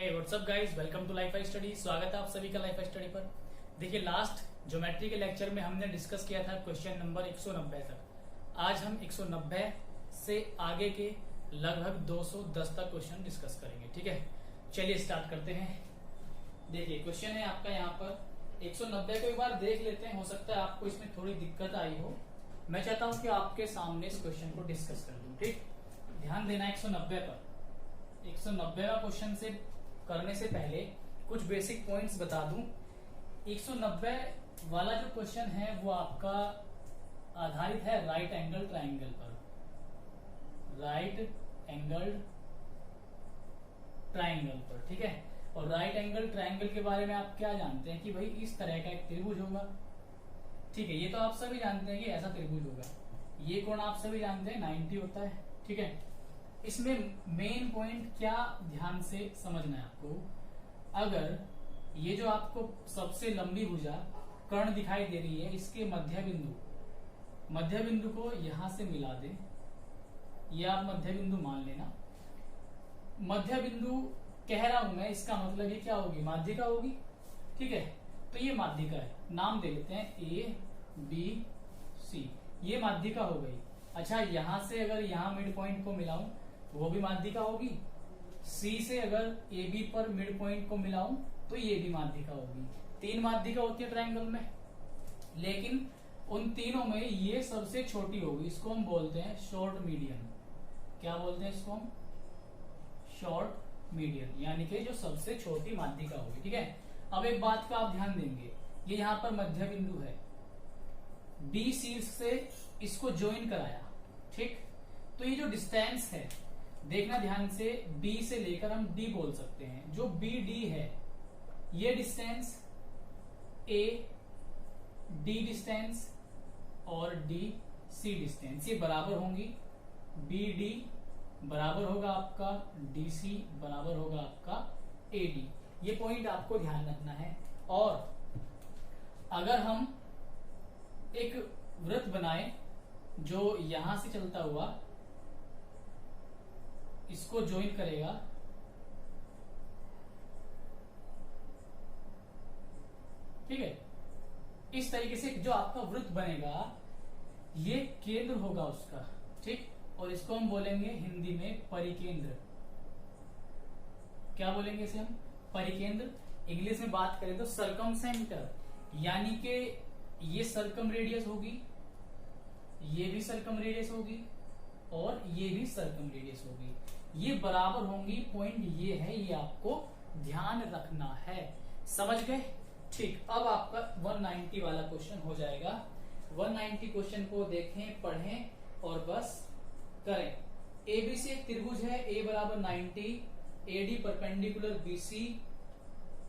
Hey what's up guys, welcome to life study. स्वागत है आप सभी का लाइफ स्टडी पर। देखिए, लास्ट ज्योमेट्री के लेक्चर में हमने डिस्कस किया था क्वेश्चन नंबर 190 तक। आज हम 190 से आगे के लगभग 210 तक क्वेश्चन डिस्कस करेंगे। ठीक है, चलिए स्टार्ट करते हैं। देखिए, क्वेश्चन है आपका यहाँ पर 190 को एक बार देख लेते हैं। हो सकता है आपको इसमें थोड़ी दिक्कत आई हो। मैं चाहता हूं कि आपके सामने इस क्वेश्चन को डिस्कस कर दूं। ठीक, ध्यान देना 190 पर। 190वां क्वेश्चन से करने से पहले कुछ बेसिक पॉइंट्स बता दूं। 190 वाला जो क्वेश्चन है वो आपका आधारित है राइट एंगल ट्राइंगल पर। राइट एंगल ट्राइंगल पर, ठीक है। और राइट एंगल ट्राइंगल के बारे में आप क्या जानते हैं कि भाई इस तरह का एक त्रिभुज होगा। ठीक है, ये तो आप सभी जानते हैं कि ऐसा त्रिभुज होगा। ये कोण आप सभी जानते हैं 90 होता है। ठीक है, इसमें मेन पॉइंट क्या ध्यान से समझना है आपको। अगर ये जो आपको सबसे लंबी भुजा कर्ण दिखाई दे रही है, इसके मध्य बिंदु को यहां से मिला दे, ये आप मध्य बिंदु मान लेना। मध्य बिंदु कह रहा हूं मैं, इसका मतलब ये क्या होगी, माध्यिका होगी। ठीक है, तो ये माध्यिका है, नाम दे लेते हैं ए बी सी। ये माध्यिका हो गई। अच्छा, यहां से अगर यहां मिड पॉइंट को मिलाऊं वो भी माध्यिका होगी। सी से अगर ए बी पर मिड पॉइंट को मिलाऊं तो ये भी माध्यिका होगी। 3 माध्यिका होती है ट्रायंगल में, लेकिन उन तीनों में ये सबसे छोटी होगी। इसको हम बोलते हैं शॉर्ट मीडियन। क्या बोलते हैं इसको हम? शॉर्ट मीडियन, यानी कि जो सबसे छोटी माध्यिका होगी। ठीक है, अब एक बात का आप ध्यान देंगे, ये यहां पर मध्य बिंदु है, बी शीर्ष से इसको ज्वाइन कराया। ठीक, तो ये जो डिस्टेंस है, देखना ध्यान से, B से लेकर हम D बोल सकते हैं। जो BD है, ये डिस्टेंस A D डिस्टेंस और DC डिस्टेंस ये बराबर होंगी। BD बराबर होगा आपका DC बराबर होगा आपका AD। ये पॉइंट आपको ध्यान रखना है। और अगर हम एक वृत्त बनाए जो यहां से चलता हुआ इसको ज्वाइन करेगा, ठीक है, इस तरीके से जो आपका वृत्त बनेगा ये केंद्र होगा उसका। ठीक, और इसको हम बोलेंगे हिंदी में परिकेंद्र। क्या बोलेंगे इसे हम? परिकेंद्र। इंग्लिश में बात करें तो सरकम सेंटर, यानी कि ये सरकम रेडियस होगी, ये भी सरकम रेडियस होगी और ये भी सरकम रेडियस होगी। ये बराबर होंगी। पॉइंट ये है, ये आपको ध्यान रखना है। समझ गए? ठीक, अब आपका 190 वाला क्वेश्चन हो जाएगा। 190 क्वेश्चन को देखें, पढ़ें और बस करें। एबीसी एक त्रिभुज है, ए बराबर 90, AD perpendicular BC,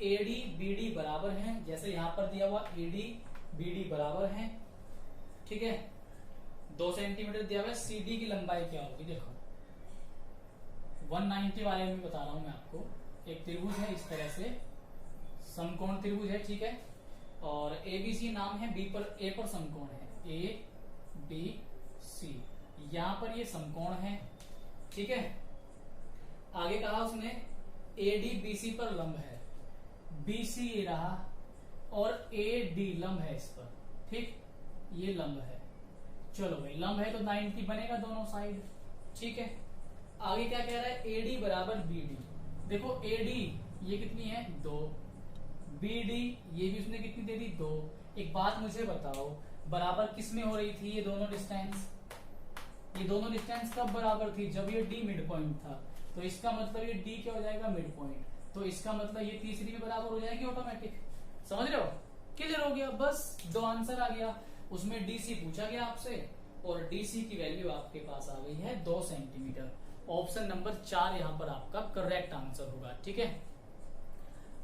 AD BD बराबर हैं, जैसे यहां पर दिया हुआ एडी बीडी बराबर हैं। ठीक है, 2 सेंटीमीटर दिया हुआ है। सीडी की लंबाई क्या होगी, देखो 190 वाले में बता रहा हूं मैं आपको। एक त्रिभुज है इस तरह से, समकोण त्रिभुज है। ठीक है, और एबीसी नाम है, बी पर ए पर समकोण है, ए बी सी। यहां पर ये समकोण है। ठीक है, आगे कहा उसने एडी बीसी पर लंब है, बीसी ये रहा और एडी लंब है इस पर। ठीक, ये लंब है। चलो भाई, लंब है तो 90 बनेगा दोनों साइड। ठीक है, आगे क्या कह रहा है, एडी बराबर बीडी। देखो एडी ये कितनी है, 2, बीडी ये भी उसने कितनी दे दी, 2। एक बात मुझे बताओ, बराबर किस में हो रही थी ये दोनों डिस्टेंस? ये दोनों डिस्टेंस कब बराबर थी? जब ये डी मिड पॉइंट था। तो इसका मतलब ये डी क्या हो जाएगा, मिड पॉइंट। तो इसका मतलब ये तीसरी में बराबर हो जाएगी ऑटोमेटिक। समझ रहे हो? क्लियर हो गया? बस 2 आंसर आ गया। उसमें डीसी पूछा गया आपसे और डीसी की वैल्यू आपके पास आ गई है 2 सेंटीमीटर। ऑप्शन नंबर 4 यहां पर आपका करेक्ट आंसर होगा। ठीक है,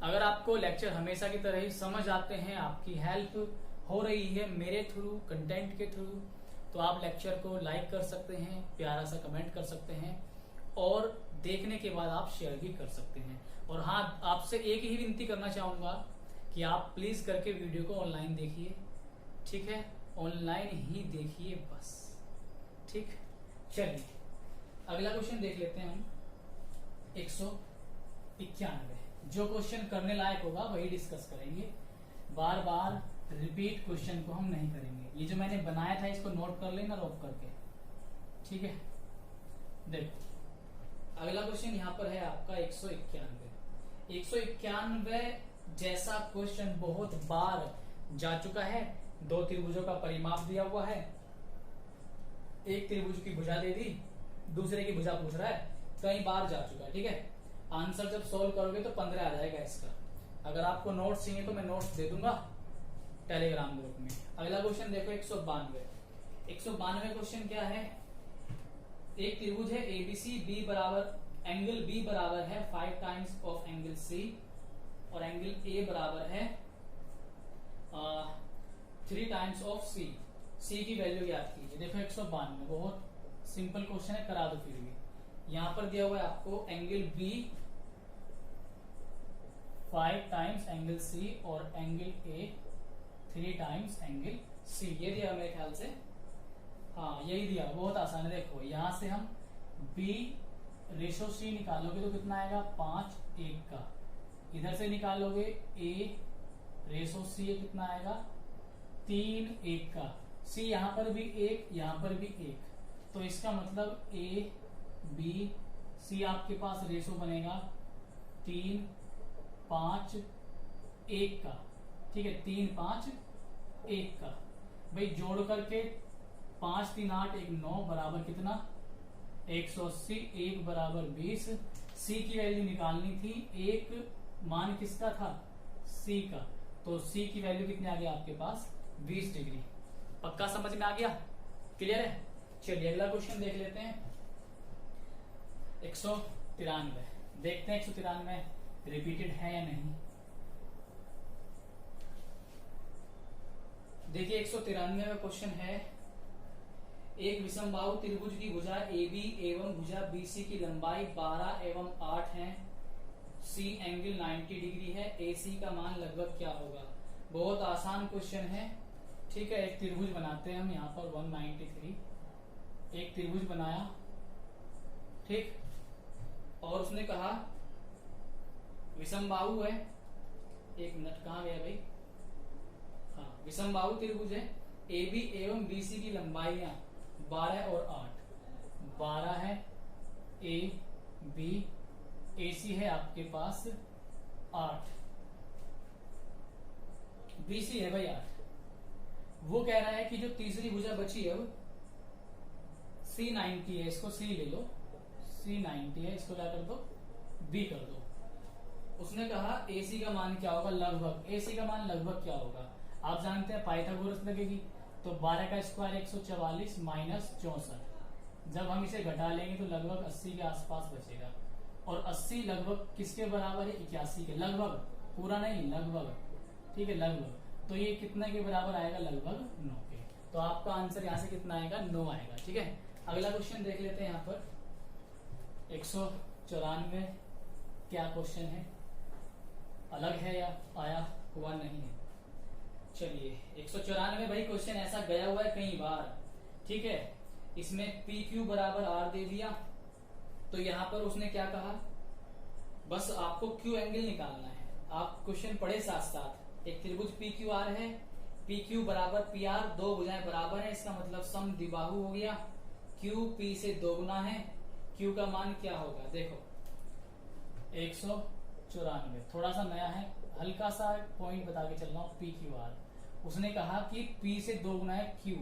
अगर आपको लेक्चर हमेशा की तरह ही समझ आते हैं, आपकी हेल्प हो रही है मेरे थ्रू, कंटेंट के थ्रू, तो आप लेक्चर को लाइक कर सकते हैं, प्यारा सा कमेंट कर सकते हैं और देखने के बाद आप शेयर भी कर सकते हैं। और हाँ, आपसे एक ही विनती करना चाहूंगा कि आप प्लीज करके वीडियो को ऑनलाइन देखिए। ठीक है, ऑनलाइन ही देखिए बस। ठीक, चलिए अगला क्वेश्चन देख लेते हैं हम। 91। जो क्वेश्चन करने लायक होगा वही डिस्कस करेंगे, बार बार रिपीट क्वेश्चन को हम नहीं करेंगे। ये जो मैंने बनाया था इसको नोट कर लेना रॉक करके, ठीक है। देखो अगला क्वेश्चन यहाँ पर है आपका 191। 191 जैसा क्वेश्चन बहुत बार जा चुका है। दो त्रिभुजों का परिमाप दिया हुआ है, एक त्रिभुज की भुजा दे दी, दूसरे की भुजा पूछ रहा है, कई बार जा चुका है, ठीक है। आंसर जब सोल्व करोगे तो 15 आ जाएगा इसका। अगर आपको नोट्स चाहिए तो मैं नोट्स दे दूंगा टेलीग्राम ग्रुप में। अगला क्वेश्चन देखो 192। 192 क्वेश्चन क्या है, एक त्रिभुज है एबीसी, बी बराबर एंगल बी बराबर है 5 टाइम्स ऑफ एंगल सी और एंगल ए बराबर है 3 टाइम्स ऑफ सी। सी की वैल्यू याद कीजिए। देखो 192 बहुत सिंपल क्वेश्चन है, करा दो फिर भी। यहां पर दिया हुआ है आपको angle B 5 times angle C और angle A 3 times angle C. ये दिया मेरे ख्याल से, हाँ यही दिया, बहुत आसान है। देखो यहां से हम b रेशो सी निकालोगे तो कितना आएगा 5 1 का। इधर से निकालोगे a रेशो सी कितना आएगा 3 1 का। c यहां पर भी 1, यहां पर भी 1, तो इसका मतलब a b c आपके पास रेशो बनेगा 3 5 1 का, ठीक है। 3 5 1 का भाई जोड़ करके 5 3 8 1 9 बराबर कितना 180। 1 बराबर 20। सी की वैल्यू निकालनी थी, एक मान किसका था सी का, तो सी की वैल्यू कितनी आ गई आपके पास 20 डिग्री। पक्का समझ में आ गया, क्लियर है। चलिए अगला क्वेश्चन देख लेते हैं 193। देखते हैं 193 रिपीटेड है या नहीं। देखिए 193 का क्वेश्चन है, एक विषमबाहु त्रिभुज की भुजा AB एवं भुजा BC की लंबाई 12 एवं 8 है, C एंगल 90 डिग्री है, AC का मान लगभग क्या होगा। बहुत आसान क्वेश्चन है, ठीक है। एक त्रिभुज बनाते हैं हम यहाँ पर 193, एक त्रिभुज बनाया, ठीक, और उसने कहा विषमबाहु है, एक मिनट कहाँ गया भाई, हाँ विषमबाहु त्रिभुज है, AB एवं BC की लंबाइयां 12 और 8, 12 है A B, AC है आपके पास 8, BC है भाई 8। वो कह रहा है कि जो तीसरी भुजा बची है वो C90 है, इसको C ले लो, C90 है, इसको क्या कर दो B कर दो। उसने कहा AC का मान क्या होगा लगभग, AC का मान लगभग क्या होगा। आप जानते हैं पाइथागोरस लगेगी, तो 12 का स्क्वायर 144 माइनस 64, जब हम इसे घटा लेंगे तो लगभग 80 के आसपास बचेगा। और 80 लगभग किसके बराबर है 81 के, लगभग, पूरा नहीं लगभग, ठीक है लगभग। तो ये कितने के बराबर आएगा लगभग 9 के। तो आपका आंसर यहाँ से कितना आएगा 9 आएगा, ठीक है। अगला क्वेश्चन देख लेते हैं यहाँ पर 194 क्या क्वेश्चन है, अलग है या आया हुआ नहीं है। चलिए 194 भाई क्वेश्चन ऐसा गया हुआ है कई बार, ठीक है। इसमें PQ बराबर R दे दिया, तो यहां पर उसने क्या कहा, बस आपको Q एंगल निकालना है। आप क्वेश्चन पढ़े साथ साथ, एक त्रिभुज PQR है, PQ बराबर PR, दो भुजाएं बराबर है, इसका मतलब समद्विबाहु हो गया। Q P से दोगुना है, Q का मान क्या होगा। देखो 194 थोड़ा सा नया है, हल्का सा पॉइंट बता के चल रहा हूं। PQR उसने कहा कि P से दोगुना है Q,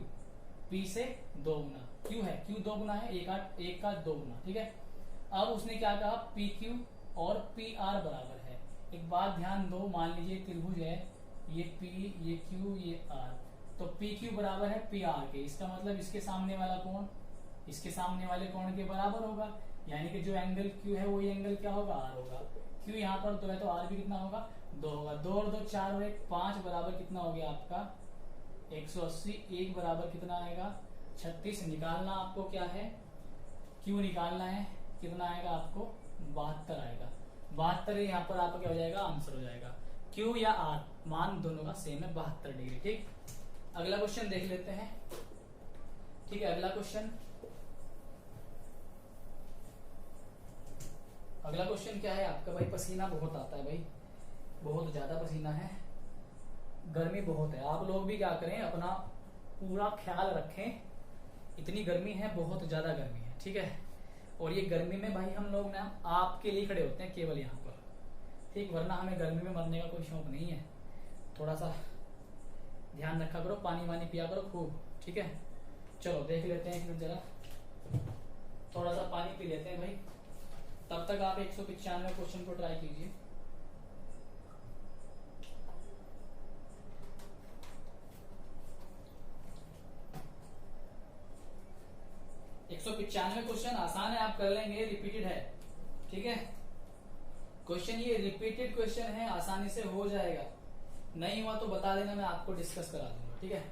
P से दोगुना Q है, Q दोगुना है, एक का दोगुना, ठीक है। अब उसने क्या कहा PQ और PR बराबर है। एक बात ध्यान दो, मान लीजिए त्रिभुज है, ये P ये Q ये R, तो PQ बराबर है PR के, इसका मतलब इसके सामने वाला कोण इसके सामने वाले कोण के बराबर होगा, यानी कि जो एंगल Q है वही एंगल क्या होगा R होगा। Q यहाँ पर तो है तो R भी कितना होगा 2 होगा। 2 और 2 4 और 1 5 बराबर कितना हो गया आपका 180। 1 बराबर कितना आएगा 36। निकालना आपको क्या है Q निकालना है, कितना आएगा आपको 72 आएगा। 72 यहाँ पर आपका क्या हो जाएगा आंसर हो जाएगा। Q या R मान दोनों का सेम है 72 डिग्री, ठीक। अगला क्वेश्चन देख लेते हैं, ठीक है। अगला क्वेश्चन क्या है आपका भाई, पसीना बहुत आता है भाई, बहुत ज्यादा पसीना है, गर्मी बहुत है। आप लोग भी क्या करें, अपना पूरा ख्याल रखें, इतनी गर्मी है, बहुत ज्यादा गर्मी है, ठीक है। और ये गर्मी में भाई हम लोग ना आपके लिए खड़े होते हैं केवल यहाँ पर, ठीक, वरना हमें गर्मी में मरने का कोई शौक नहीं है। थोड़ा सा ध्यान रखा करो, पानी वानी पिया करो खूब, ठीक है। चलो देख लेते हैं, जरा थोड़ा सा पानी पी लेते हैं भाई, तब तक आप 195 क्वेश्चन को ट्राई कीजिए। एक 195 क्वेश्चन आसान है, आप कर लेंगे, रिपीटेड है, ठीक है। क्वेश्चन ये रिपीटेड क्वेश्चन है, आसानी से हो जाएगा, नहीं हुआ तो बता देना, मैं आपको डिस्कस करा दूंगा, ठीक है।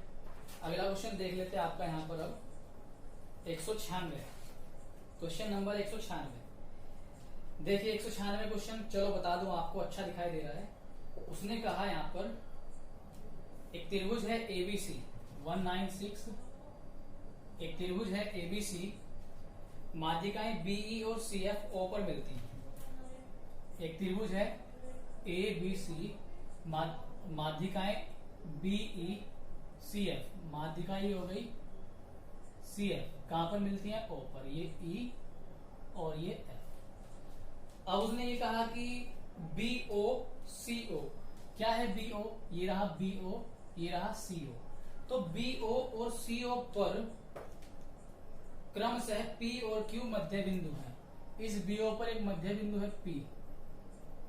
अगला क्वेश्चन देख लेते हैं आपका यहाँ पर अब 196, क्वेश्चन नंबर 196। देखिए 196 क्वेश्चन, चलो बता दूं आपको, अच्छा दिखाई दे रहा है। उसने कहा यहाँ पर एक त्रिभुज है एबीसी 196, एक त्रिभुज है एबीसी, माध्यिकाएं बीई और सीएफ ओ पर मिलती हैं। एक त्रिभुज है एबीसी, माध्यिकाएं बीई सीएफ, माध्यिकाएं हो गई सीएफ, कहां पर मिलती हैं, ओ पर, ये ई और ये एफ। अब उसने ये कहा कि बीओ सीओ, क्या है बीओ, ये रहा बीओ, ये रहा सीओ। तो बीओ और सीओ पर क्रमशः पी और क्यू मध्य बिंदु है। इस बीओ पर एक मध्य बिंदु है पी,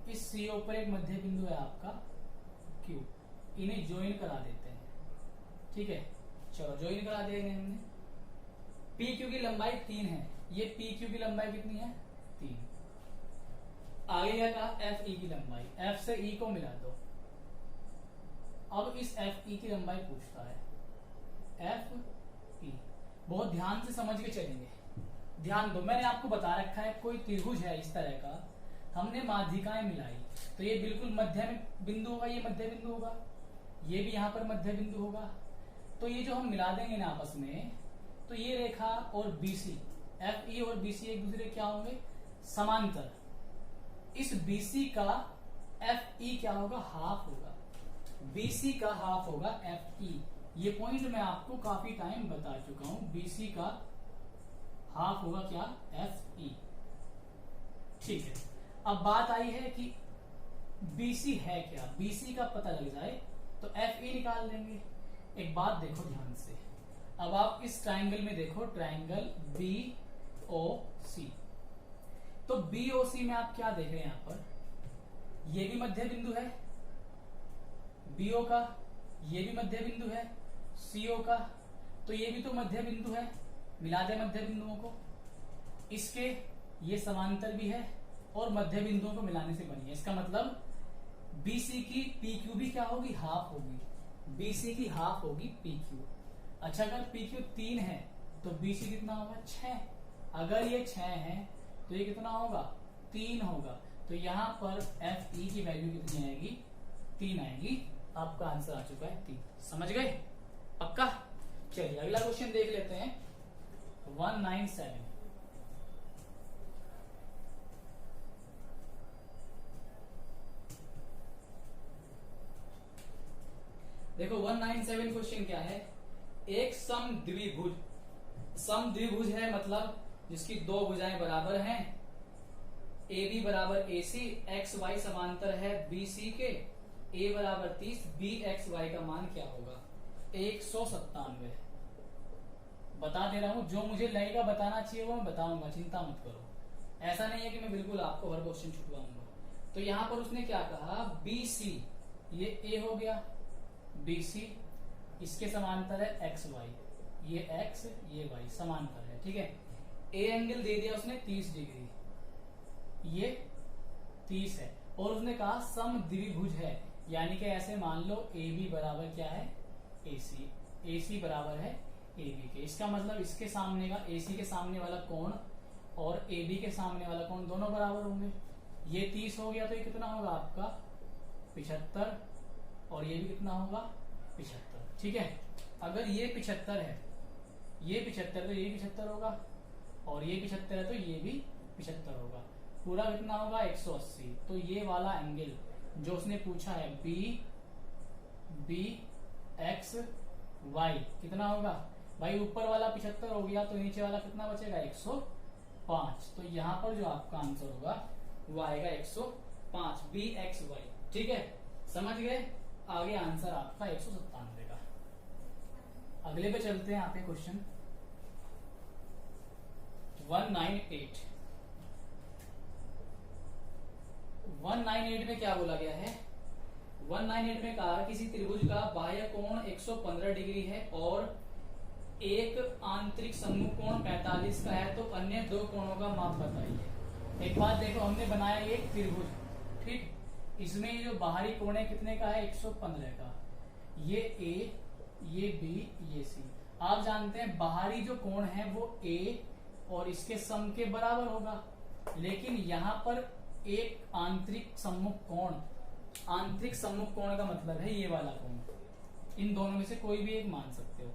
इस सीओ पर एक मध्य बिंदु है आपका क्यू। इन्हें ज्वाइन करा देते हैं, ठीक है। चलो ज्वाइन करा देंगे हमने। पी क्यू की लंबाई 3 है, ये पी क्यू की लंबाई कितनी है, 3। आगे क्या कहा, एफ ई की लंबाई, एफ से ई को मिला दो। अब इस एफ ई की लंबाई पूछता है, एफ ई। बहुत ध्यान से समझ के चलेंगे, ध्यान दो, मैंने आपको बता रखा है कोई त्रिभुज है इस तरह का, हमने माध्यिकाएं मिलाई, तो ये बिल्कुल मध्य बिंदु होगा, ये मध्य बिंदु होगा, ये भी यहाँ पर मध्य बिंदु होगा। तो ये जो हम मिला देंगे ना आपस में, तो ये रेखा और बीसी, एफ ई और बीसी एक दूसरे क्या होंगे, समांतर। इस बीसी का एफ ई क्या होगा, हाफ होगा, बीसी का हाफ होगा एफ ई। ये पॉइंट मैं आपको काफी टाइम बता चुका हूं, बीसी का हाफ होगा क्या, एफ ई, ठीक है। अब बात आई है कि बीसी है क्या, बीसी का पता लग जाए तो एफ ई निकाल लेंगे। एक बात देखो ध्यान से, अब आप इस ट्राइंगल में देखो, ट्राइंगल बी ओ सी। तो बी ओ सी में आप क्या देख रहे हैं, यहां पर ये भी मध्य बिंदु है बीओ का, ये भी मध्य बिंदु है सीओ का, तो ये भी तो मध्य बिंदु है, मिला दे मध्य बिंदुओं को। इसके ये समांतर भी है और मध्य बिंदुओं को मिलाने से बनी है। इसका मतलब बीसी की पी क्यू भी क्या होगी, हाफ होगी, बीसी की हाफ होगी पी क्यू। अच्छा, अगर पी क्यू 3 है तो बीसी कितना होगा, 6। अगर ये 6 है तो ये कितना होगा, 3 होगा। तो यहां पर एफ ई की वैल्यू कितनी आएगी, 3 आएगी। आपका आंसर आ चुका है 3। समझ गए पक्का। चलिए अगला क्वेश्चन देख लेते हैं 197। देखो 197 क्वेश्चन क्या है, एक समद्विभुज, समद्विभुज है मतलब जिसकी दो भुजाएं बराबर हैं, ए बी बराबर ए सी, एक्स वाई समांतर है बी सी के, ए बराबर 30, बी एक्स वाई का मान क्या होगा, 197। बता दे रहा हूं, जो मुझे लगेगा बताना चाहिए वो मैं बताऊंगा, चिंता मत करो। ऐसा नहीं है कि मैं बिल्कुल आपको हर क्वेश्चन छुटवाऊंगा। तो यहां पर उसने क्या कहा, बी सी, ये ए हो गया, बी सी इसके समांतर है एक्स वाई, ये एक्स ये वाई समांतर है, ठीक है। ए एंगल दे दिया उसने 30 डिग्री, ये 30 है, और उसने कहा समद्विभुज है, यानी कि ऐसे मान लो ए बी बराबर क्या है, ए सी बराबर है ए बी के। इसका मतलब इसके सामने का, ए सी के सामने वाला कोण और ए बी के सामने वाला कोण दोनों बराबर होंगे। ये 30 हो गया तो ये कितना होगा आपका 75, और ये भी कितना होगा 75, ठीक है। अगर ये 75 है, ये 75 तो ये 75 होगा, और ये 75 है तो ये भी 75 होगा। पूरा कितना होगा 180। तो ये वाला एंगल जो उसने पूछा है बी एक्स वाई कितना होगा भाई, ऊपर वाला 75 हो गया तो नीचे वाला कितना बचेगा 105। तो यहाँ पर जो आपका आंसर होगा वो आएगा 105 बी एक्स वाई। ठीक है, समझ गए। आगे आंसर आपका 197 का। अगले पे चलते हैं, आपके क्वेश्चन 198। 198 में क्या बोला गया है, 198 में कहा किसी त्रिभुज का बाह्य कोण 115 डिग्री है और एक आंतरिक सम्मुख कोण 45 का है, तो अन्य दो कोणों का माप बताइए। एक बात देखो, हमने बनाया एक त्रिभुज, ठीक, इसमें जो बाहरी कोण है कितने का है 115 का, ये ए, ये बी, ये सी। आप जानते हैं बाहरी जो कोण है वो ए और इसके सम के बराबर होगा, लेकिन यहां पर एक आंतरिक सम्मुख कोण, आंतरिक सम्मुख कोण का मतलब है ये वाला कोण, इन दोनों में से कोई भी एक मान सकते हो।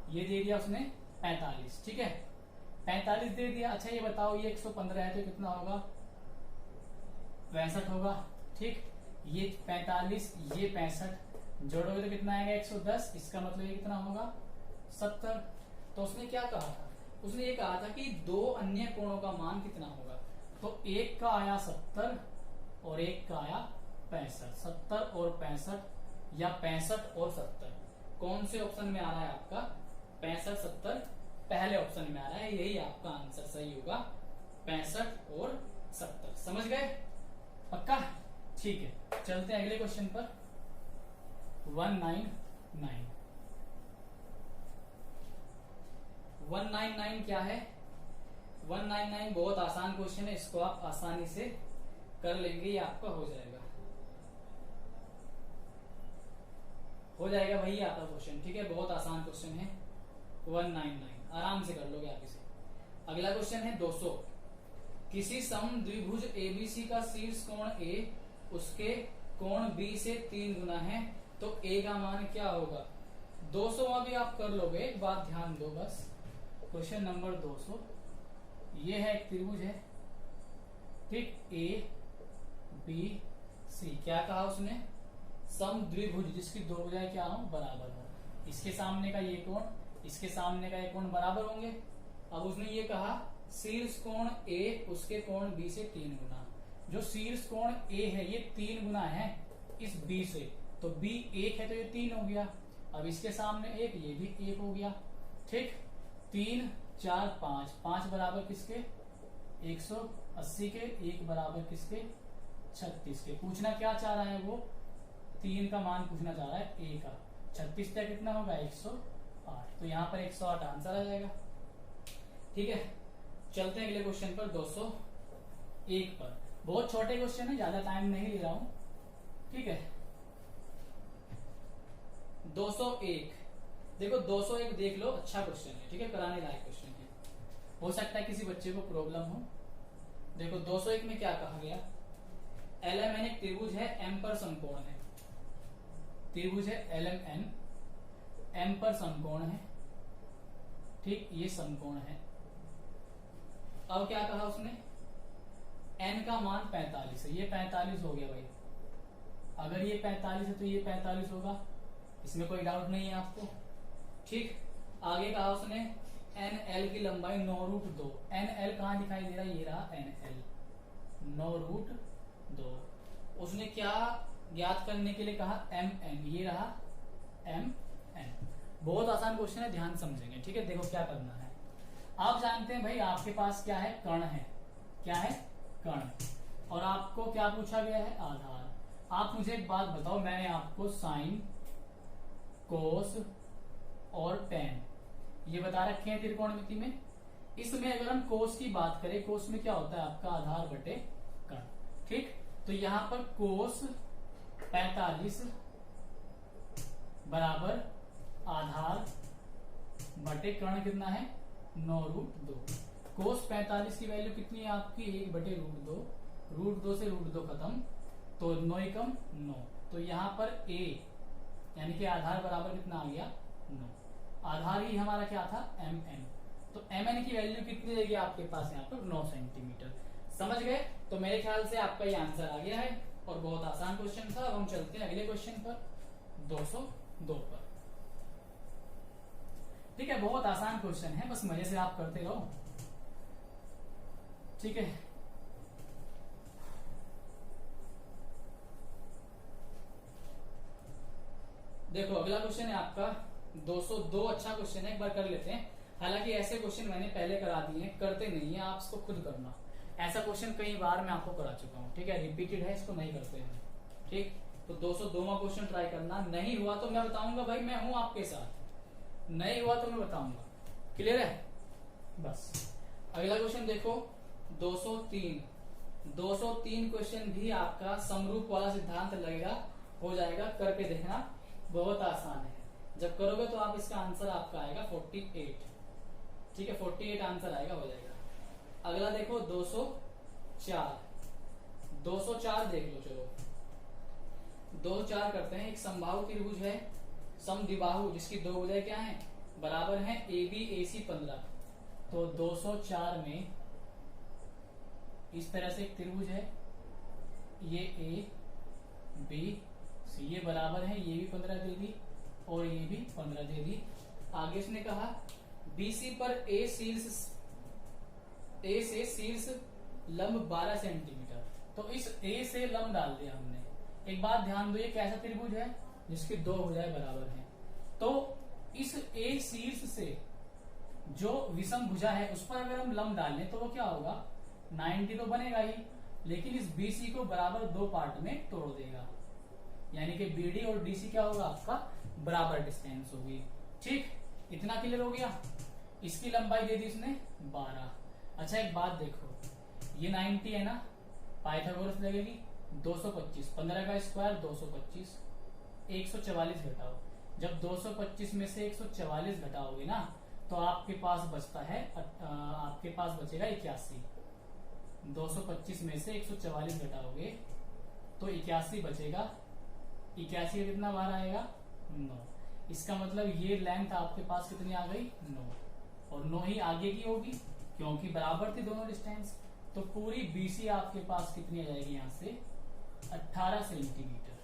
ये दे दिया उसने 45, ठीक है, 45 दे दिया। अच्छा ये बताओ ये 115 है तो कितना होगा 65 होगा, ठीक, ये 45 ये 65 जोड़ोगे तो कितना आएगा 110, इसका मतलब ये कितना होगा 70। तो उसने क्या कहा था, उसने ये कहा था कि दो अन्य कोणों का मान कितना होगा, तो एक का आया 70 और एक का आया 65। 70 और 65 या 65 और 70 कौन से ऑप्शन में आ रहा है आपका 65 70 पहले ऑप्शन में आ रहा है, यही आपका आंसर सही होगा 65 और 70। समझ गए, पक्का, ठीक है। चलते हैं अगले क्वेश्चन पर 199। 199 क्या है, 199 बहुत आसान क्वेश्चन है, इसको आप आसानी से कर लेंगे, ये आपका हो जाएगा, हो जाएगा भाई आपका क्वेश्चन, ठीक है, बहुत आसान क्वेश्चन है 199, आराम से कर लोगे आप इसे। अगला क्वेश्चन है 200। किसी सम द्विभुज एबीसी का शीर्ष कोण ए उसके कोण बी से 3 गुना है, तो ए का मान क्या होगा। 200 भी आप कर लोगे, एक बात ध्यान दो बस। क्वेश्चन नंबर 200, ये है एक त्रिभुज है, ठीक, ए बी सी, क्या कहा उसने, सम द्विभुज जिसकी दो भुजाएं क्या हो बराबर हो, इसके सामने का ये कोण इसके सामने का ये कोण बराबर होंगे। अब उसने ये कहा शीर्ष कोण ए उसके कोण बी से 3 गुना, जो शीर्ष कोण ए है ये 3 गुना है इस बी से, तो बी 1 है तो ये 3 हो गया, अब इसके सामने 1 ये भी 1 हो गया, ठीक, 3 4 5, 5 बराबर किसके 180 के, 1 बराबर किसके 36 के। पूछना क्या चाह रहा है वो 3 का मान पूछना चाह रहा है ए का, 36 का कितना होगा 108, तो यहाँ पर 108 आंसर आ जाएगा, ठीक है। चलते हैं अगले क्वेश्चन पर 201 पर, बहुत छोटे क्वेश्चन है, ज्यादा टाइम नहीं ले रहा हूं, ठीक है। 201 देखो, 201 देख लो, अच्छा क्वेश्चन है, ठीक है, कराने लायक क्वेश्चन है, हो सकता है किसी बच्चे को प्रॉब्लम हो। देखो 201 में क्या कहा गया, LMN एक त्रिभुज है, M पर समकोण है, त्रिभुज है LMN, M पर समकोण है, ठीक, ये समकोण है। अब क्या कहा उसने, n का मान 45 है, ये 45 हो गया भाई, अगर ये 45 है तो ये 45 होगा, इसमें कोई डाउट नहीं है आपको, ठीक। आगे कहा उसने NL की लंबाई 9√2, NL कहां दिखाई दे रहा है, ये रहा NL 9√2। उसने क्या ज्ञात करने के लिए कहा MN, ये रहा MN। बहुत आसान क्वेश्चन है, ध्यान समझेंगे, ठीक है। देखो क्या करना है, आप जानते हैं भाई आपके पास क्या है, कण है, क्या है कण, और आपको क्या पूछा गया है आधार। आप मुझे एक बात बताओ, मैंने आपको साइन कोस और टेन ये बता रखे हैं त्रिकोणमिति में, इसमें अगर हम कोस की बात करें, कोस में क्या होता है आपका आधार बटे कण, ठीक। तो यहां पर कोस 45 बराबर आधार बटे कर्ण कितना है 9√2। कोस 45 की वैल्यू कितनी है आपकी 1/√2, √2 से √2 खत्म, तो 9 एकम 9, तो यहाँ पर a यानी कि आधार बराबर कितना आ गया 9, आधार ही हमारा क्या था mn, तो mn की वैल्यू कितनी रहेगी आपके पास यहाँ पर 9 सेंटीमीटर। समझ गए? तो मेरे ख्याल से आपका ये आंसर आ गया है और बहुत आसान क्वेश्चन था। अब हम चलते हैं अगले क्वेश्चन पर, 202 पर। ठीक है, बहुत आसान क्वेश्चन है, बस मजे से आप करते रहो। ठीक है, देखो अगला क्वेश्चन है आपका 202। अच्छा क्वेश्चन है, एक बार कर लेते हैं। हालांकि ऐसे क्वेश्चन मैंने पहले करा दिए हैं, करते नहीं है आप, इसको खुद करना। ऐसा क्वेश्चन कई बार मैं आपको करा चुका हूँ, ठीक है, रिपीटेड है, इसको नहीं करते हैं। ठीक, तो 202वां क्वेश्चन ट्राई करना। नहीं हुआ तो मैं बताऊंगा भाई, मैं हूं आपके साथ। नहीं हुआ तो मैं बताऊंगा। क्लियर है? बस अगला क्वेश्चन देखो 203। 203 क्वेश्चन भी आपका समरूप वाला सिद्धांत लगेगा, हो जाएगा, करके देखना, बहुत आसान है। जब करोगे तो आप इसका आंसर आपका आएगा 48। ठीक है, 48 आंसर आएगा, हो जाएगा। अगला देखो 204। 204 देख लो, चलो 204 करते हैं। एक समबाहु त्रिभुज है, समद्विबाहु, जिसकी दो भुजाएं क्या हैं, बराबर हैं, AB AC 15। तो 204 में इस तरह से एक त्रिभुज है, ये A B C, ये बराबर है, ये भी 15 दे दी और ये भी 15 दे दी। आगे इसने कहा BC पर A से शीर्ष लंब 12 सेंटीमीटर। तो इस A से लंब डाल दिया हमने। एक बात ध्यान दो, ये कैसा त्रिभुज है, जिसकी दो भुजाएं बराबर हैं। तो इस A शीर्ष से जो विषम भुजा है उस पर अगर हम लंब डाल लें तो वो क्या होगा, 90 तो बनेगा ही, लेकिन इस BC को बराबर दो पार्ट में तोड़ देगा, यानी कि BD और DC क्या होगा आपका, बराबर डिस्टेंस होगी। ठीक, इतना क्लियर हो गया। इसकी लंबाई दे दी इसने 12। अच्छा एक बात देखो, ये 90 है ना, पाइथागोरस लगेगी 225, 15 का स्क्वायर 225, 144 घटाओ। जब 225 में से 144 घटाओगे ना तो आपके पास बचता है, आपके पास बचेगा 81। 225 में से 144 घटाओगे तो 81 बचेगा। 81 का कितना बाहर आएगा, 9। इसका मतलब ये लेंथ आपके पास कितनी आ गई, 9, और 9 ही आगे की होगी क्योंकि बराबर थी दोनों डिस्टेंस। तो पूरी BC आपके पास कितनी आ जाएगी, यहां से 18 सेंटीमीटर।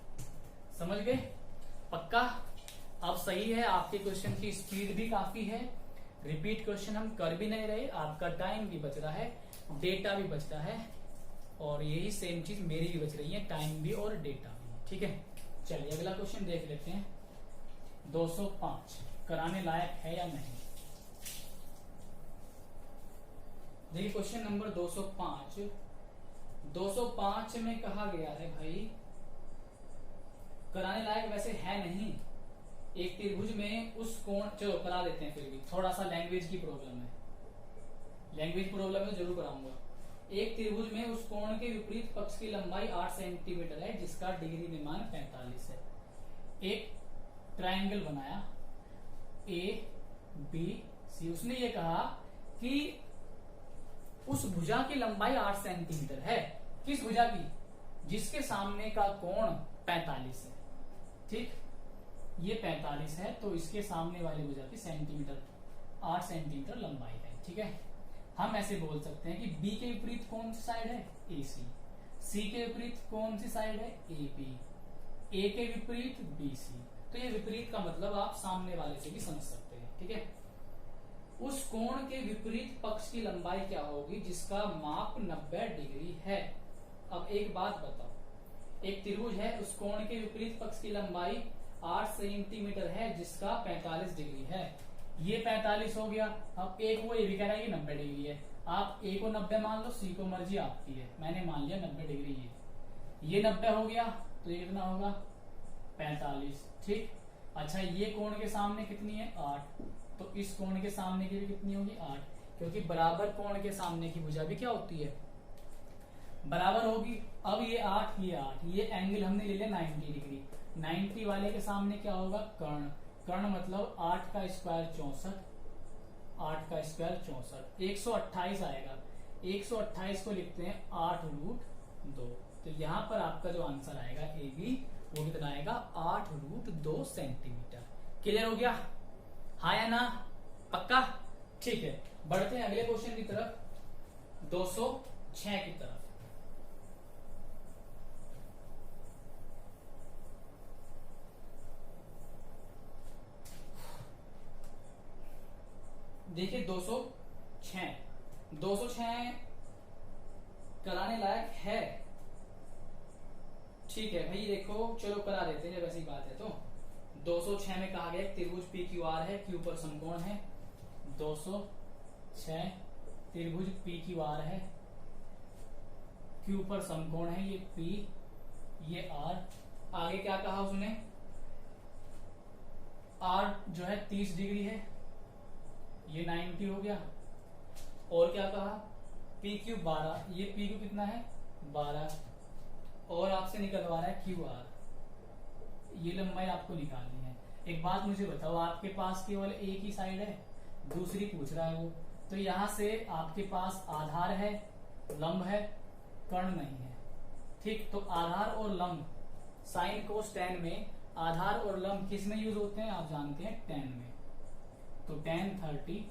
समझ गए? पक्का? अब सही है, आपके क्वेश्चन की स्पीड भी काफी है, रिपीट क्वेश्चन हम कर भी नहीं रहे, आपका टाइम भी बच रहा है, डेटा भी बच रहा है, और यही सेम चीज मेरी भी बच रही है, टाइम भी और डेटा भी। ठीक है, चलिए अगला क्वेश्चन देख लेते हैं। 205 कराने लायक है या नहीं? देखिए क्वेश्चन नंबर 205। 205 में कहा गया है भाई, कराने लायक वैसे है नहीं। एक त्रिभुज में उस कोण, चलो करा देते हैं, फिर भी थोड़ा सा लैंग्वेज की प्रॉब्लम है, लैंग्वेज प्रॉब्लम है, जरूर कराऊंगा। एक त्रिभुज में उस कोण के विपरीत पक्ष की लंबाई 8 सेंटीमीटर है, जिसका डिग्री निमान 45 है। एक ट्रायंगल बनाया ABC, उसने ये कहा कि उस भुजा की लंबाई 8 सेंटीमीटर है। किस भुजा की? जिसके सामने का कोण 45 है। ठीक, ये 45 है, तो इसके सामने वाली भुजा की सेंटीमीटर 8 सेंटीमीटर लंबाई है। ठीक है, हम ऐसे बोल सकते हैं कि B के विपरीत कौन सी साइड है, AC। C के विपरीत कौन सी साइड है, AB। A के विपरीत BC। तो ये विपरीत का मतलब आप सामने वाले से भी समझ सकते हैं। ठीक है, उस कोण के विपरीत पक्ष की लंबाई क्या होगी, जिसका माप 90 डिग्री है। अब एक बात बताओ, एक त्रिभुज है, उस कोण के विपरीत पक्ष की लंबाई 8 सेंटीमीटर है, जिसका 45 डिग्री है। ये 45 हो गया। अब एक वो ये भी कह रहा है कि 90 डिग्री है। आप A को 90 मान लो, C को मर्जी आपकी है, मैंने मान लिया 90 डिग्री ये 90 हो गया, तो ये कितना होगा, 45। ठीक, अच्छा ये कोण के सामने कितनी है, 8, तो इस कोण के सामने की भी कितनी होगी, 8, क्योंकि बराबर कोण के सामने की भुजा भी क्या होती है, बराबर होगी। अब ये 8, ये एंगल हमने ले लिया 90 डिग्री। 90 वाले के सामने क्या होगा, कर्ण। कर्ण मतलब 8 का स्क्वायर 64, 8 का स्क्वायर 64, 128 आएगा। 128 को लिखते हैं 8√2। तो यहाँ पर आपका जो आंसर आएगा AB, वो कितना आएगा, 8√2 सेंटीमीटर। क्लियर हो गया, हाँ या ना? पक्का? ठीक है, बढ़ते हैं अगले क्वेश्चन की तरफ। 206 6 की तरफ। देखिए 206 कराने लायक है, ठीक है भाई। देखो चलो करा देते हैं जब ऐसी बात है तो। 206 में कहा गया त्रिभुज पी क्यू आर है, क्यू पर समकोण है। 206 त्रिभुज पी क्यू आर है, क्यू पर समकोण है, ये पी ये आर। आगे क्या कहा उसने, आर जो है 30 डिग्री है, ये 90 हो गया। और क्या कहा, पी क्यू 12, ये पी क्यू कितना है 12, और आपसे निकलवा रहा है क्यू आर, ये लंबाई आपको निकालनी है। एक बात मुझे बताओ, आपके पास केवल एक ही साइड है, दूसरी पूछ रहा है वो, तो यहां से आपके पास आधार है, लंब है, कर्ण नहीं है, ठीक। तो आधार और लंब, साइन कोस टेन में आधार और लंब किस में यूज होते हैं आप जानते हैं, टेन में। तो tan 30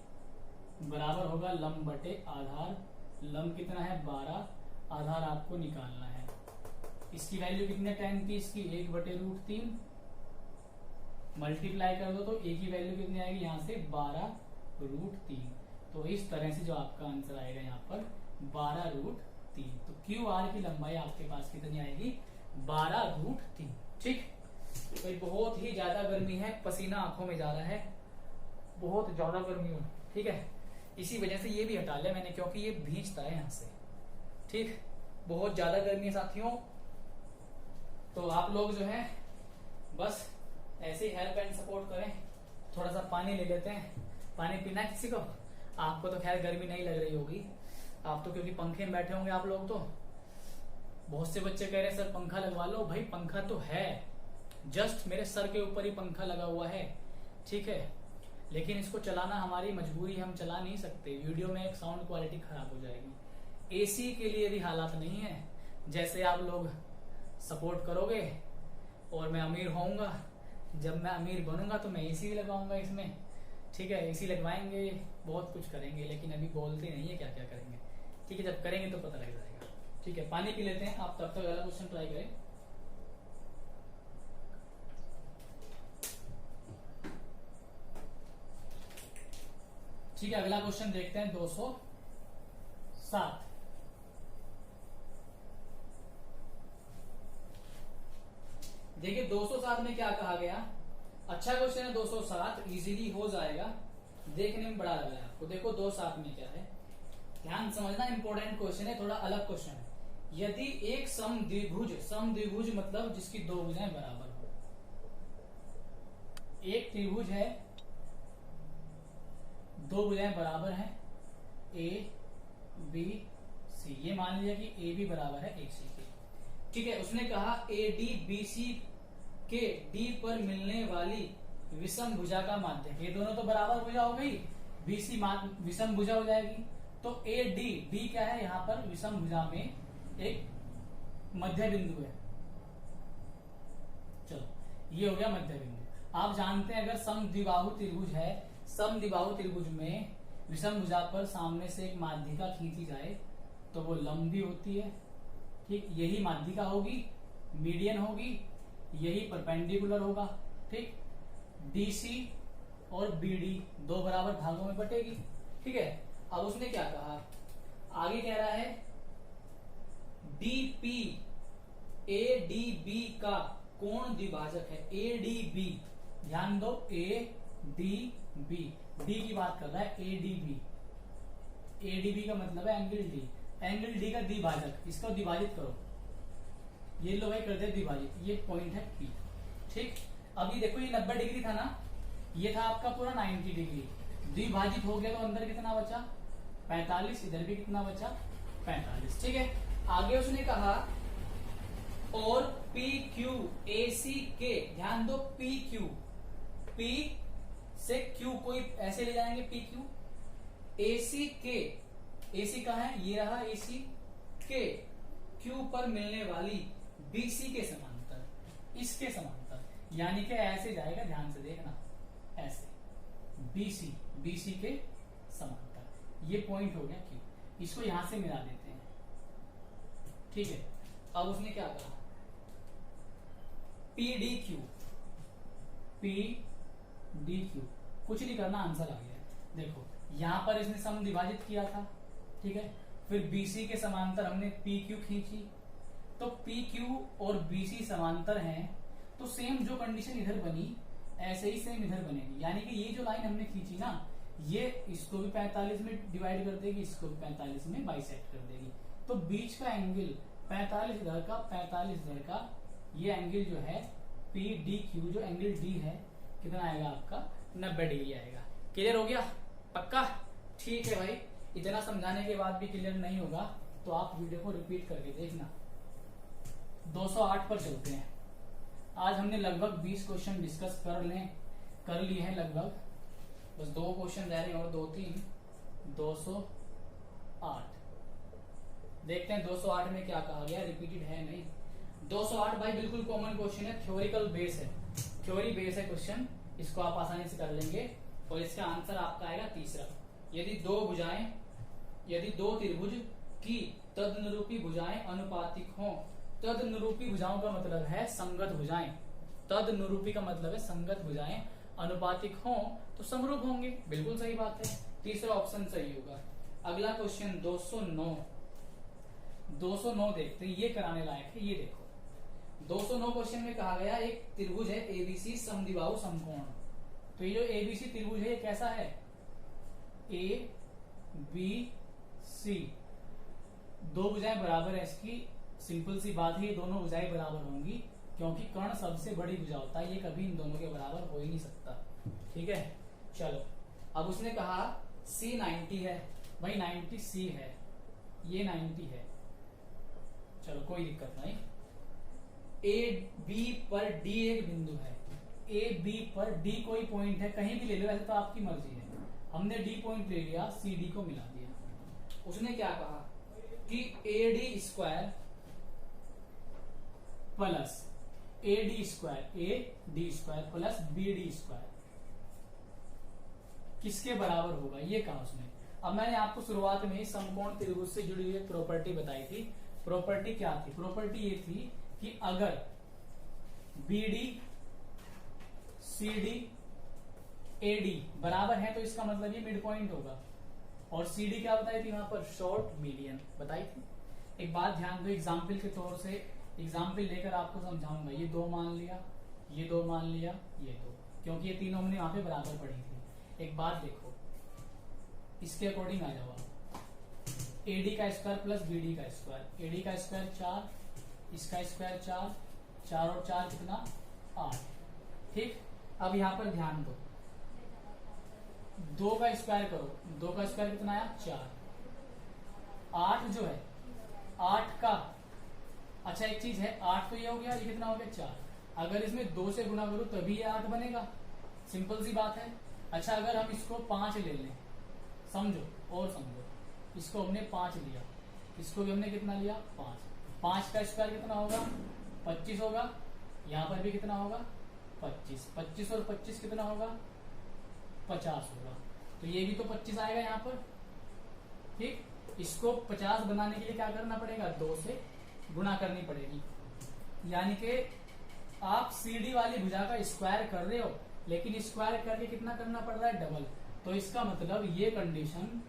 बराबर होगा लंब बटे आधार। लंब कितना है 12, आधार आपको निकालना है। इसकी वैल्यू कितनी है tan 30 की, 1/√3 मल्टीप्लाई कर दो तो a की वैल्यू कितनी आएगी यहाँ से 12√3। तो इस तरह से जो आपका आंसर आएगा यहाँ पर 12√3। तो क्यू आर की लंबाई आपके पास कितनी आएगी 12√3, ठीक। तो बहुत ही ज्यादा गर्मी है, पसीना आंखों में जा रहा है, बहुत ज्यादा गर्मी है, ठीक है। इसी वजह से ये भी हटा लिया मैंने क्योंकि ये भींचता है यहाँ से, ठीक। बहुत ज्यादा गर्मी है साथियों। तो आप लोग जो है बस ऐसे ही हेल्प एंड सपोर्ट करें। थोड़ा सा पानी ले लेते हैं, पानी पीना है किसी को? आपको तो खैर गर्मी नहीं लग रही होगी, आप तो क्योंकि पंखे में बैठे होंगे आप लोग। तो बहुत से बच्चे कह रहे हैं सर पंखा लगवा लो, भाई पंखा तो है, जस्ट मेरे सर के ऊपर ही पंखा लगा हुआ है, ठीक है। लेकिन इसको चलाना हमारी मजबूरी है, हम चला नहीं सकते, वीडियो में एक साउंड क्वालिटी खराब हो जाएगी। एसी के लिए भी हालात नहीं है। जैसे आप लोग सपोर्ट करोगे और मैं अमीर होऊंगा, जब मैं अमीर बनूंगा तो मैं एसी भी लगवाऊंगा इसमें, ठीक है। एसी लगवाएंगे, बहुत कुछ करेंगे, लेकिन अभी बोलते नहीं है क्या क्या करेंगे, ठीक है। जब करेंगे तो पता लग जाएगा, ठीक है। पानी पी लेते हैं, आप तब तक अगला क्वेश्चन ट्राई करें। ठीक है, अगला क्वेश्चन देखते हैं 207। देखिए 207 में क्या कहा गया, अच्छा क्वेश्चन है 207, इजीली हो जाएगा, देखने में बड़ा लग रहा है आपको। देखो 207 में क्या है, ध्यान समझना, इंपॉर्टेंट क्वेश्चन है, थोड़ा अलग क्वेश्चन है। यदि एक समद्विभुज मतलब जिसकी दो भुजाएं बराबर हो, एक त्रिभुज है, दो भुजाएं बराबर हैं, ए बी सी, ये मान लिया कि ए बी बराबर है एक सी के, ठीक है। उसने कहा ए डी बी सी के डी पर मिलने वाली विषम भुजा का माध्यक, ये दोनों तो बराबर भुजा हो गई, बी सी विषम भुजा हो जाएगी। तो ए डी, डी क्या है यहाँ पर विषम भुजा में एक मध्य बिंदु है, चलो ये हो गया मध्य बिंदु। आप जानते हैं अगर समद्विबाहु त्रिभुज है, समद्विबाहु त्रिभुज में विषम भुजा पर सामने से एक माध्यिका खींची जाए तो वो लंबी होती है, ठीक। यही माध्यिका होगी, मीडियन होगी, यही परपेंडिकुलर होगा, ठीक। डीसी और बीडी दो बराबर भागों में बटेगी, ठीक है। अब उसने क्या कहा, आगे कह रहा है डीपी ए डी बी का कोण द्विभाजक है, ए डी बी, ध्यान दो, ए डी बी, डी की बात कर रहा है, A D B, A D B का मतलब है एंगल डी, एंगल डी का द्विभाजक, इसको द्विभाजित करो, ये लो भाई कर दे द्विभाजित, ये पॉइंट है पी, ठीक। अभी देखो ये 90 डिग्री था ना, ये था आपका पूरा 90 डिग्री, द्विभाजित हो गया तो अंदर कितना बचा 45, इधर भी कितना बचा 45, ठीक है। आगे उसने कहा और पी क्यू ए सी के, ध्यान दो पी क्यू, पी से क्यू कोई ऐसे ले जाएंगे पी क्यू, ए सी के, ए सी कहा है ये रहा ए सी के, क्यू पर मिलने वाली बी सी के समांतर, इसके समांतर, यानी कि ऐसे जाएगा, ध्यान से देखना, ऐसे BC, BC के समांतर, ये पॉइंट हो गया क्यू। इसको यहां से मिला देते हैं, ठीक है। अब उसने क्या कहा, PDQ, PDQ कुछ नहीं करना, आंसर आ गया। देखो यहां पर इसने सम विभाजित किया था, ठीक है। फिर BC के समांतर हमने PQ खींची, तो PQ और BC समांतर हैं, तो सेम जो कंडीशन इधर बनी ऐसे ही सेम इधर बनेगी। यानी कि ये जो लाइन हमने खींची ना, ये इसको भी 45 में डिवाइड कर देगी, इसको भी 45 में बाइसेक्ट कर देगी। तो बीच का एंगल 45 इधर का, 45 इधर का, ये एंगल जो है PDQ, जो एंगल D है, कितना आएगा आपका 90 डिग्री आएगा। क्लियर हो गया? पक्का? ठीक है भाई। इतना समझाने के बाद भी क्लियर नहीं होगा तो आप वीडियो को रिपीट करके देखना। 208 पर चलते हैं। आज हमने लगभग 20 क्वेश्चन डिस्कस कर लिए हैं लगभग, बस 2 क्वेश्चन रह रहे हैं और 2-3। 208 देखते हैं 208 में क्या कहा गया, रिपीटेड है नहीं। 208 भाई बिल्कुल कॉमन क्वेश्चन है, थ्योरिकल बेस है, थ्योरी बेस है क्वेश्चन, इसको आप आसानी से कर लेंगे। और इसका आंसर आपका आएगा तीसरा। यदि दो त्रिभुज की तदनुरूपी भुजाएं अनुपातिक हों, तदनुरूपी भुजाओं का मतलब है संगत भुजाएं, तदनुरूपी का मतलब है संगत भुजाएं अनुपातिक हों तो समरूप होंगे। बिल्कुल सही बात है, तीसरा ऑप्शन सही होगा। अगला क्वेश्चन 209 देखते हैं, ये कराने लायक है। ये देखो 209 क्वेश्चन में कहा गया एक त्रिभुज है ABC समद्विबाहु समकोण। तो ये जो ABC त्रिभुज है ये कैसा है, ABC, दो भुजाएं बराबर है, इसकी सिंपल सी बात है, ये दोनों भुजाएं बराबर होंगी क्योंकि कर्ण सबसे बड़ी भुजा होता है, ये कभी इन दोनों के बराबर हो ही नहीं सकता। ठीक है, चलो अब उसने कहा C 90 है, भाई 90 C है, ये 90 है, चलो कोई दिक्कत नहीं। AB पर D एक बिंदु है, AB पर D कोई पॉइंट है, कहीं भी ले लो, ऐसे तो आपकी मर्जी है। हमने D पॉइंट ले लिया, CD को मिला दिया। उसने क्या कहा कि AD square plus AD square plus BD square किसके बराबर होगा, ये कहा उसने। अब मैंने आपको शुरुआत में ही समकोण त्रिभुज से जुड़ी हुई प्रॉपर्टी बताई थी। प्रॉपर्टी क्या थी? प्रॉपर्टी ये थी कि अगर BD CD AD बराबर है तो इसका मतलब ये मिड पॉइंट होगा। और CD क्या बताई थी वहां पर? शॉर्ट मीडियन बताई थी। एक बात ध्यान दो, एग्जाम्पल के तौर से एग्जाम्पल लेकर आपको समझाऊंगा। ये 2 मान लिया, ये 2 मान लिया, ये 2, क्योंकि ये तीनों हमने वहां पे बराबर पढ़ी थी। एक बात देखो, इसके अकॉर्डिंग आ जाओ आप। AD का स्क्वायर प्लस BD का स्क्वायर, AD का स्क्वायर 4, इसका स्क्वायर 4, 4 और 4 कितना? 8। ठीक, अब यहां पर ध्यान दो, 2 का स्क्वायर करो, 2 का स्क्वायर कितना आया? 4। 8 जो है 8 का, अच्छा एक चीज है, 8 तो ये हो गया, ये कितना हो गया? 4। अगर इसमें 2 से गुना करो तभी ये 8 बनेगा, सिंपल सी बात है। अच्छा अगर हम इसको 5 ले लें, समझो और समझो, इसको हमने 5 लिया, इसको भी हमने कितना लिया? 5। 5 का स्क्वायर कितना होगा? 25 होगा। यहां पर भी कितना होगा? 25। 25 और 25 कितना होगा? 50 होगा। तो ये भी तो 25 आएगा यहाँ पर। ठीक, इसको 50 बनाने के लिए क्या करना पड़ेगा? 2 से गुणा करनी पड़ेगी। यानी कि आप CD वाली भुजा का स्क्वायर कर रहे हो, लेकिन स्क्वायर करके कितना करना पड़ रहा है? डबल। तो इसका मतलब ये कंडीशन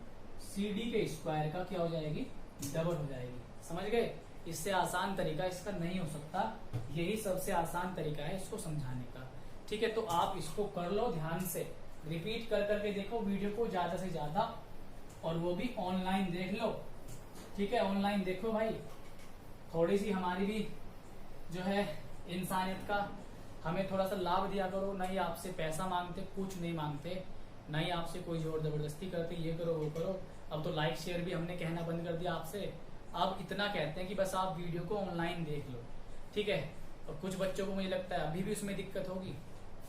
CD के स्क्वायर का क्या हो जाएगी? डबल हो जाएगी। समझ गए? इससे आसान तरीका इसका नहीं हो सकता, यही सबसे आसान तरीका है इसको समझाने का। ठीक है, तो आप इसको कर लो ध्यान से, रिपीट कर करके देखो वीडियो को ज्यादा से ज्यादा, और वो भी ऑनलाइन देख लो। ठीक है, ऑनलाइन देखो भाई, थोड़ी सी हमारी भी जो है इंसानियत का हमें थोड़ा सा लाभ दिया करो। नहीं आपसे पैसा मांगते, कुछ नहीं मांगते, नहीं आपसे कोई जोर जबरदस्ती करते ये करो वो करो। अब तो लाइक शेयर भी हमने कहना बंद कर दिया आपसे, अब इतना कहते हैं कि बस आप वीडियो को ऑनलाइन देख लो। ठीक है, और कुछ बच्चों को मुझे लगता है अभी भी उसमें दिक्कत होगी,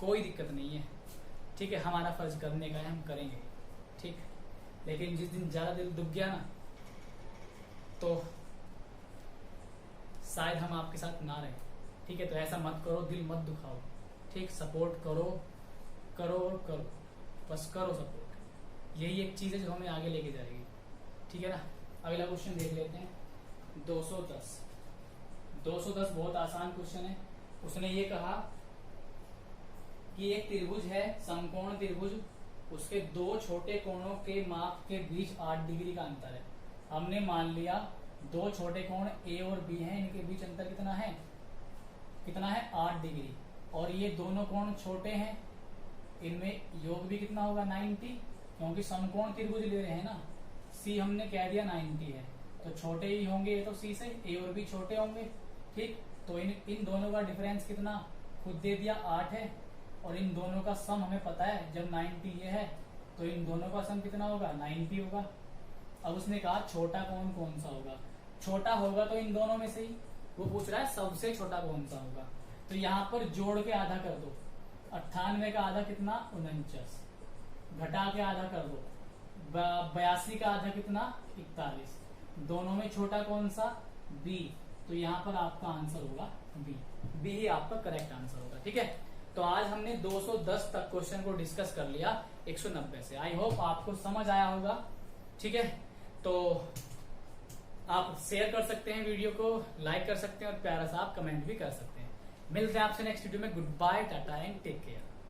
कोई दिक्कत नहीं है। ठीक है, हमारा फर्ज करने का है, हम करेंगे। ठीक, लेकिन जिस दिन ज्यादा दिल दुख गया ना तो शायद हम आपके साथ ना रहें। ठीक है, तो ऐसा मत करो, दिल मत दुखाओ। ठीक, सपोर्ट करो करो और करो, बस करो सपोर्ट, यही एक चीज है जो हमें आगे लेके जाएगी। ठीक है ना, अगला क्वेश्चन देख लेते हैं। 210 210 बहुत आसान क्वेश्चन है। उसने ये कहा कि एक त्रिभुज है, समकोण त्रिभुज, उसके दो छोटे कोणों के माप के बीच 8 डिग्री का अंतर है। हमने मान लिया दो छोटे कोण ए और बी हैं, इनके बीच अंतर कितना है, 8 डिग्री। और ये दोनों कोण छोटे हैं, इनमें योग भी कितना होगा 90, क्योंकि समकोण त्रिभुज ले रहे हैं ना। सी हमने कह दिया 90 है, तो छोटे ही होंगे ये तो सी से, ए और बी छोटे होंगे, ठीक। तो इन दोनों का डिफरेंस कितना खुद दे दिया 8 है, और इन दोनों का सम हमें पता है, जब 90 ये है तो इन दोनों का सम कितना होगा 90 होगा। अब उसने कहा छोटा कोण कौन सा होगा, छोटा होगा तो इन दोनों में से ही, वो पूछ रहा है सबसे छोटा कौन सा होगा। तो यहाँ पर जोड़ के आधा कर दो, 98 का आधा कितना 49, घटा के आधा कर दो 82 का आधा कितना 41, दोनों में छोटा कौन सा बी। तो यहाँ पर आपका आंसर होगा बी ही आपका करेक्ट आंसर होगा, ठीक है। तो आज हमने 210 तक क्वेश्चन को डिस्कस कर लिया 190 से। आई होप आपको समझ आया होगा, ठीक है। तो आप शेयर कर सकते हैं वीडियो को, लाइक कर सकते हैं, और प्यारा सा आप कमेंट भी कर सकते हैं। मिलते हैं आपसे नेक्स्ट वीडियो में। Goodbye, tata and take care.